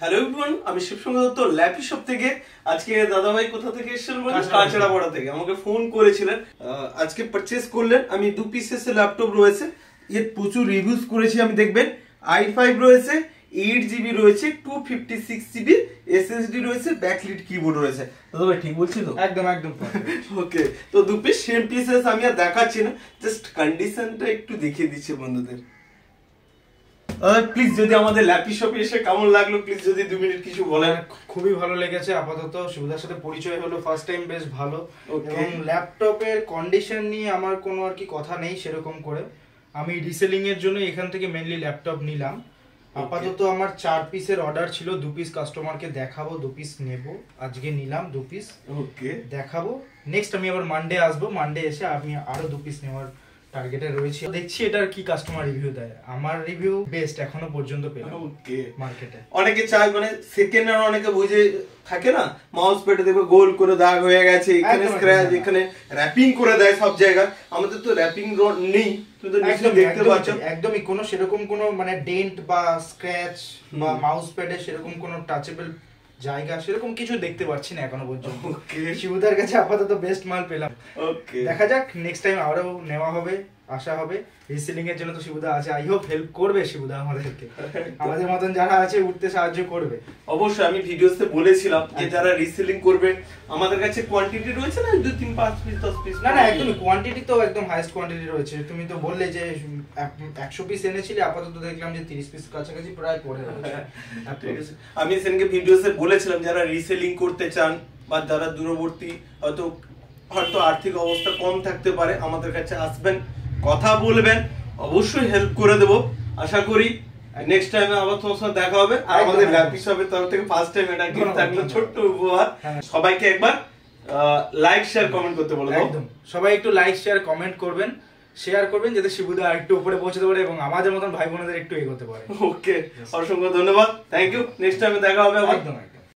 Hello everyone, আমি শিবসঙ্গ Dutta lappy shop থেকে। আজকে দাদা ভাই কোথা থেকে এসেছিলেন বলেন? কাঁচড়াপাড়া থেকে আমাকে ফোন করেছিলেন। আজকে পারচেজ করলেন। আমি 2 পিসের ল্যাপটপ রয়েছে, এর প্রচুর রিভিউজ করেছি আমি, দেখবেন। i5 রয়েছে, 8GB রয়েছে, 256GB SSD রয়েছে, ব্যাকলিট কিবোর্ড রয়েছে। দাদা ভাই ঠিক বলছি তো? একদম একদম ওকে, তো 2 পিস সেম পিসেস আমি আর দেখাচ্ছি না, জাস্ট কন্ডিশনটা একটু দেখিয়ে দিচ্ছি বন্ধুদের। প্লিজ যদি আমাদের ল্যাপি শপে এসে কেমন লাগলো, প্লিজ যদি 2 মিনিট কিছু বলেন। খুবই ভালো লেগেছে। আপাতত শিবুদার সাথে পরিচয় হলো ফার্স্ট টাইম, বেশ ভালো। এবং ল্যাপটপের কন্ডিশন নিয়ে আমার কোনো আর কি কথা নেই সেরকম করে। আমি রিসেলিং এর জন্য এখান থেকে মেইনলি ল্যাপটপ নিলাম। আপাতত আমার 4 পিসের অর্ডার ছিল, 2 পিস কাস্টমারকে দেখাবো, 2 পিস নেব। আজকে নিলাম 2 পিস, ওকে দেখাবো। নেক্সট আমি আবার মানডে আসবো, মানডে এসে আমি আরো 2 পিস নেওয়ার টার্গেটে রয়েছি। দেখছি এটার কি কাস্টমার রিভিউ দেয়। আমার রিভিউ বেস্ট এখনো পর্যন্ত পেলাম। ওকে, মার্কেটে অনেকে চায় মানে সেকেন্ড হ্যান্ড, অনেকে বুঝে থাকে না, মাউস প্যাডে দেখবে গোল করে দাগ হয়ে গেছে, এখানে স্ক্র্যাচ, এখানে র্যাপিং করে দেয় সব জায়গায়। আমাদের তো র্যাপিং নেই, তুমি তো নিশ্চয়ই দেখতে পাচ্ছ। একদমই কোনো সেরকম কোনো মানে ডেন্ট বা স্ক্র্যাচ বা মাউস প্যাডে সেরকম কোনো টাচেবল জায়গা সেরকম কিছু দেখতে পাচ্ছি না এখনো পর্যন্ত। শিবুদার কাছে আপাতত বেস্ট মাল পেলাম। ওকে, দেখা যাক নেক্সট টাইম আরো নেওয়া হবে, আশা হবে। রিসেলিং এর জন্য তো শিবুদা আছে, আই হোপ হেল্প করবে শিবুদা আমাদেরকে, আমাদের মতন যারা আছে উঠতে সাহায্য করবে। অবশ্যই আমি ভিডিওতে বলেছিলাম যে যারা রিসেলিং করবে, আমাদের কাছে কোয়ান্টিটি রয়েছে না 2 3 5 পিস 10 পিস। না না, একদমই কোয়ান্টিটি তো একদম হাইয়েস্ট কোয়ান্টিটি রয়েছে। তুমি তো বললে যে 100 পিস এনেছিলে, আপাতত দেখলাম যে 30 পিস কাছাকাছি প্রায় পড়ে রয়েছে। ঠিক আছে, আমি সেদিনকে ভিডিওতে বলেছিলাম যারা রিসেলিং করতে চান বা যারা দূরবর্তী, হয়তো আর্থিক অবস্থা কম থাকতে পারে, আমাদের কাছে আসবেন, কথা বলবেন, অবশ্যই হেল্প করে দেব। আশা করি নেক্সট টাইমে আবার তোমার সাথে দেখা হবে। আর আমাদের ল্যাপি শপের তরফ থেকে ফার্স্ট টাইম এটা গিফট থাকলো, ছোট্ট উপহার। সবাইকে একবার লাইক শেয়ার কমেন্ট করতে বলো। একদম, সবাই একটু লাইক শেয়ার কমেন্ট করবেন, শেয়ার করবেন, যাতে শিবুদা একটু উপরে পৌঁছতে পারে এবং আমাদের মতন ভাই বোনদের একটু এগোতে পারে। ওকে, অসংখ্য ধন্যবাদ, থ্যাংক ইউ। নেক্সট টাইমে দেখা হবে আবার। একদম।